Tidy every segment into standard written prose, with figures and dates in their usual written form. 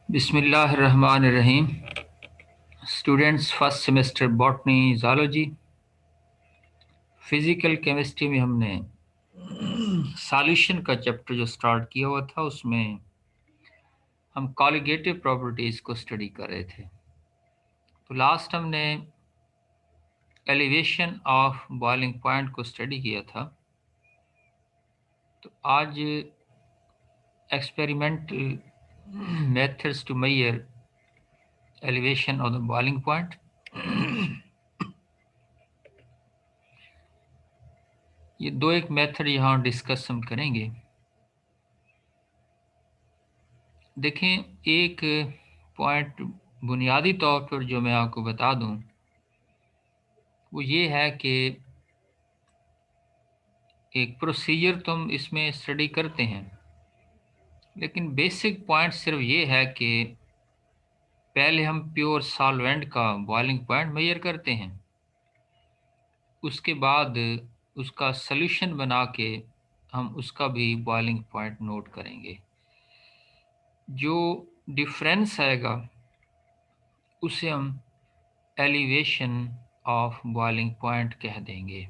बिस्मिल्लाहिर्रहमानिर्रहीम। Students, first semester botany zoology physical chemistry में हमने सॉल्यूशन का चैप्टर जो स्टार्ट किया हुआ था, उसमें हम कॉलिगेटिव प्रॉपर्टीज़ को स्टडी कर रहे थे। तो लास्ट हमने एलिवेशन ऑफ बॉइलिंग पॉइंट को स्टडी किया था। तो आज experimental methods to measure elevation of the boiling point, ये दो एक मेथड यहाँ डिस्कस हम करेंगे। देखें, एक पॉइंट बुनियादी तौर पर जो मैं आपको बता दूं वो ये है कि एक प्रोसीजर तो हम इसमें स्टडी करते हैं, लेकिन बेसिक पॉइंट सिर्फ ये है कि पहले हम प्योर सॉल्वेंट का बॉइलिंग पॉइंट मेजर करते हैं, उसके बाद उसका सॉल्यूशन बना के हम उसका भी बॉइलिंग पॉइंट नोट करेंगे। जो डिफरेंस आएगा उसे हम एलिवेशन ऑफ बॉइलिंग पॉइंट कह देंगे।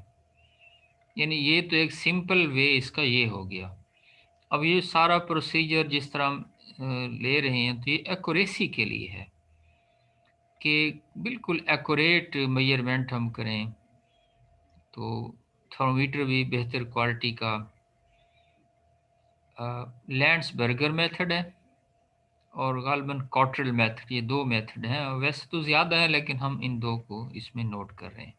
यानी ये तो एक सिंपल वे इसका ये हो गया। अब ये सारा प्रोसीजर जिस तरह हम ले रहे हैं, तो ये एक्यूरेसी के लिए है कि बिल्कुल एक्यूरेट मेजरमेंट हम करें। तो थर्मोमीटर भी बेहतर क्वालिटी का लैंड्सबर्गर मेथड है और गालबन कॉटरेल मेथड, ये दो मेथड हैं। वैसे तो ज़्यादा है, लेकिन हम इन दो को इसमें नोट कर रहे हैं।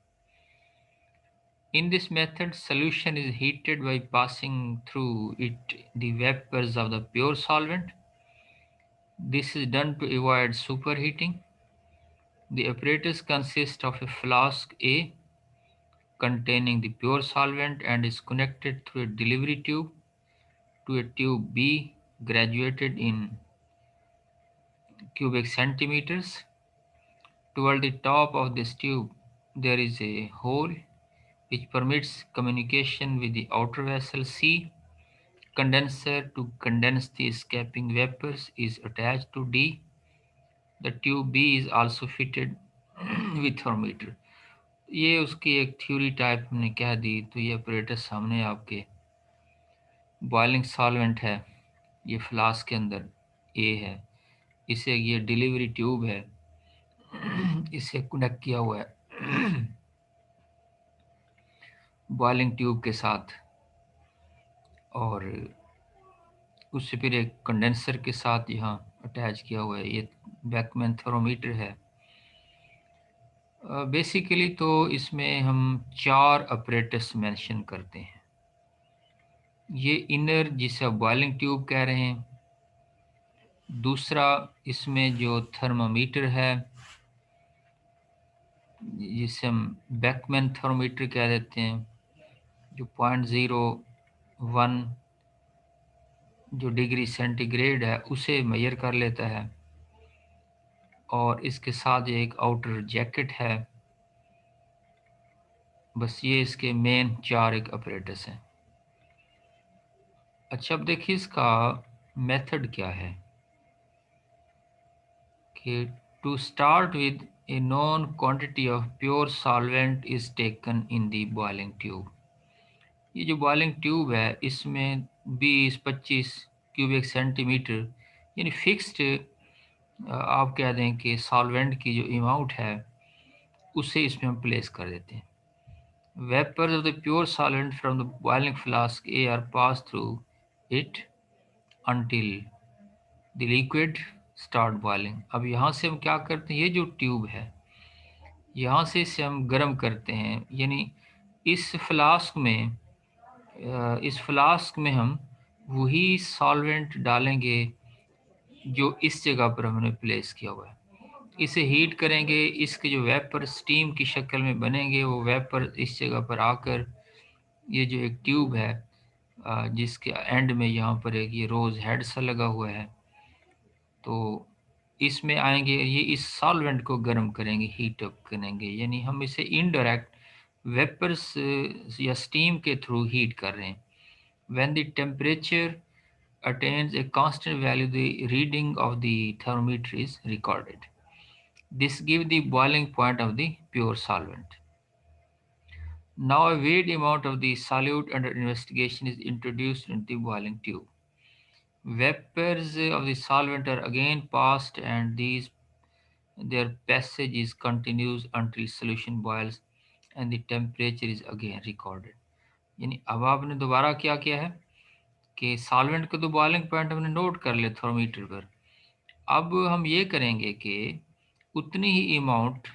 In this method, solution is heated by passing through it the vapors of the pure solvent. This is done to avoid superheating. The apparatus consists of a flask A containing the pure solvent and is connected through a delivery tube to a tube B graduated in cubic centimeters. Toward the top of this tube, there is a hole which permits communication with the outer vessel C. Condenser to condense the escaping vapors is attached to D. The tube B is also fitted with thermometer. ये उसकी एक theory type हमने कह दी। तो ये apparatus सामने आपके boiling solvent है, ये फ्लास्क के अंदर ए है, इसे ये डिलीवरी ट्यूब है, इसे कनेक्ट किया हुआ है बॉइलिंग ट्यूब के साथ, और उससे फिर एक कंडेंसर के साथ यहाँ अटैच किया हुआ है। ये बैकमैन थर्मोमीटर है। बेसिकली तो इसमें हम 4 अपरेटस मेंशन करते हैं। ये इनर, जिसे आप बॉइलिंग ट्यूब कह रहे हैं। दूसरा, इसमें जो थर्मामीटर है, जिसे हम बैकमैन थर्मोमीटर कह देते हैं, जो 0.01 जो डिग्री सेंटीग्रेड है उसे मेजर कर लेता है। और इसके साथ एक आउटर जैकेट है। बस ये इसके मेन 4 एक अपरेटस हैं। अच्छा, अब देखिए इसका मेथड क्या है कि to start with a known quantity of pure solvent is taken in the boiling tube. ये जो बॉइलिंग ट्यूब है, इसमें 20-25 क्यूबिक सेंटीमीटर यानी फिक्स्ड आप कह दें कि सॉल्वेंट की जो अमाउंट है उसे इसमें हम प्लेस कर देते हैं। Vapors of the pure solvent from the boiling flask A are passed through it until the liquid start boiling। अब यहाँ से हम क्या करते हैं, ये जो ट्यूब है यहाँ से इसे हम गर्म करते हैं। यानी इस फ्लास्क में हम वही सॉल्वेंट डालेंगे जो इस जगह पर हमने प्लेस किया हुआ है। इसे हीट करेंगे, इसके जो वेपर स्टीम की शक्ल में बनेंगे, वो वेपर इस जगह पर आकर ये जो एक ट्यूब है जिसके एंड में यहाँ पर एक ये रोज़ हेड सा लगा हुआ है, तो इसमें आएंगे, ये इस सॉल्वेंट को गर्म करेंगे, हीट अप करेंगे। यानी हम इसे इनडायरेक्ट वेपर्स या स्टीम के थ्रू हीट कर रहे हैं। When the temperature attains a constant value, the reading of the thermometer is recorded. This gives the boiling point of the pure solvent. Now a weighed amount of the solute under investigation is introduced into the boiling tube. Vapors of the solvent are again passed and their passage is continues until solution boils and the temperature is again recorded. यानी अब आपने दोबारा क्या किया है कि solvent का तो बॉइलिंग पॉइंट हमने नोट कर लिया थर्मोमीटर पर। अब हम ये करेंगे कि उतनी ही अमाउंट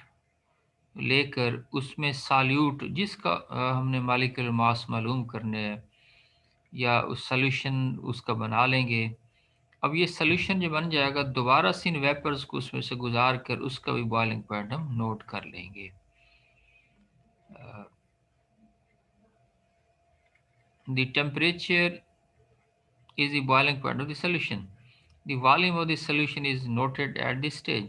लेकर उसमें सॉल्यूट जिसका हमने मॉलिक्यूलर मास मालूम करने हैं या उस सॉल्यूशन उसका बना लेंगे। अब ये सॉल्यूशन जो बन जाएगा दोबारा से इन वेपर्स को उसमें से गुजार कर उसका भी बॉइलिंग पॉइंट हम नोट कर लेंगे। The temperature is the boiling point of the solution. The volume of the solution is noted at this stage.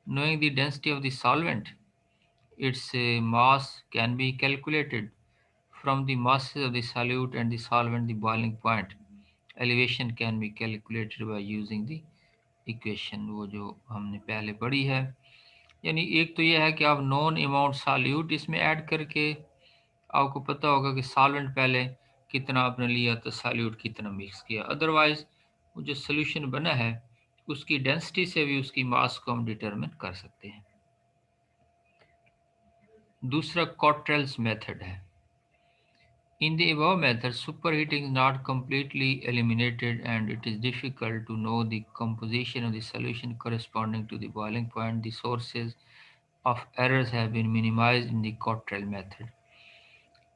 Knowing the density of the solvent, its mass can be calculated. From the masses of the solute and the solvent, the boiling point elevation can be calculated by using the equation वो जो हमने पहले पढ़ी है। यानी एक तो ये है कि आप नॉन अमाउंट सॉल्यूट इसमें ऐड करके आपको पता होगा कि सॉल्वेंट पहले कितना आपने लिया तो सॉल्यूट कितना मिक्स किया। अदरवाइज वो जो सोल्यूशन बना है उसकी डेंसिटी से भी उसकी मास को हम डिटरमिन कर सकते हैं। दूसरा कॉट्रेल्स मेथड है। In the above method, superheating is not completely eliminated and it is difficult to know the composition of the solution corresponding to the boiling point. The sources of errors have been minimized in the Cottrell method.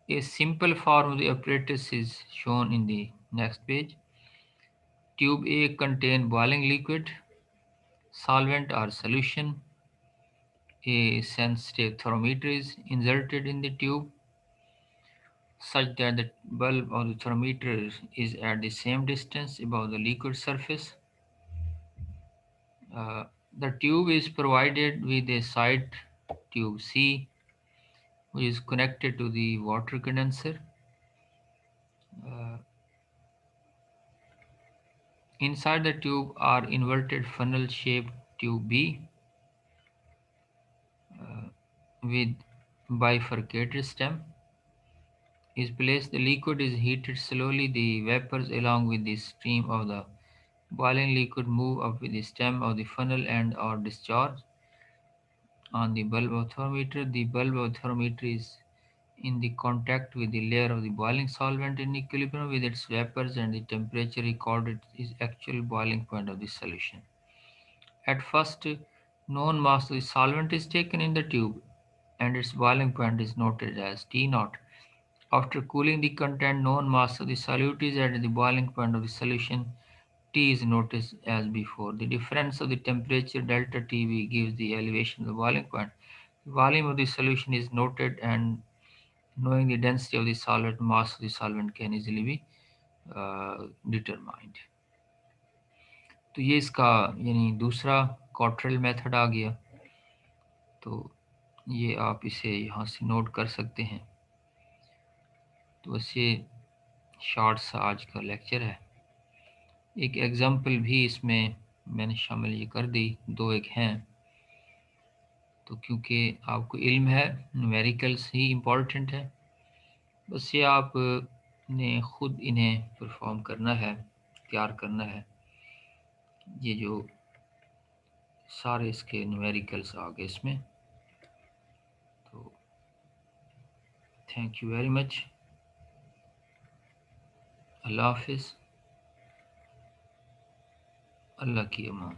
A simple form of the apparatus is shown in the next page. Tube A contains boiling liquid, solvent or solution. A sensitive thermometer is inserted in the tube such that the bulb of the thermometer is at the same distance above the liquid surface. The tube is provided with a side tube C which is connected to the water condenser. Uh, Inside the tube are inverted funnel shaped tube B with bifurcated stem is placed. The liquid is heated slowly. The vapors along with the stream of the boiling liquid move up with the stem of the funnel and are discharged on the bulb of thermometer. The bulb of thermometer is in the contact with the layer of the boiling solvent in equilibrium with its vapors and the temperature recorded is actual boiling point of the solution. At first, known mass of the solvent is taken in the tube and its boiling point is noted as T naught. After cooling the content, known mass of the solute is at the boiling point of the solution. T is noted as before. The difference of the temperature delta Tb gives the elevation of the boiling point. The volume of the solution is noted and knowing the density of the solvent, mass of the solvent can easily be determined. तो ये इसका यानी दूसरा Cottrell method आ गया। तो ये आप इसे यहाँ से नोट कर सकते हैं। तो बस ये शॉर्ट सा आज का लेक्चर है। एक एग्जांपल भी इसमें मैंने शामिल ये कर दी, दो एक हैं। तो क्योंकि आपको इल्म है न्यूमेरिकल्स ही इम्पोर्टेंट है, बस ये आप ने खुद इन्हें परफॉर्म करना है, तैयार करना है। ये जो सारे इसके न्यूमेरिकल्स आ गए इसमें। तो थैंक यू वेरी मच। अल्लाह हाफिज़। अल्लाह की अमान।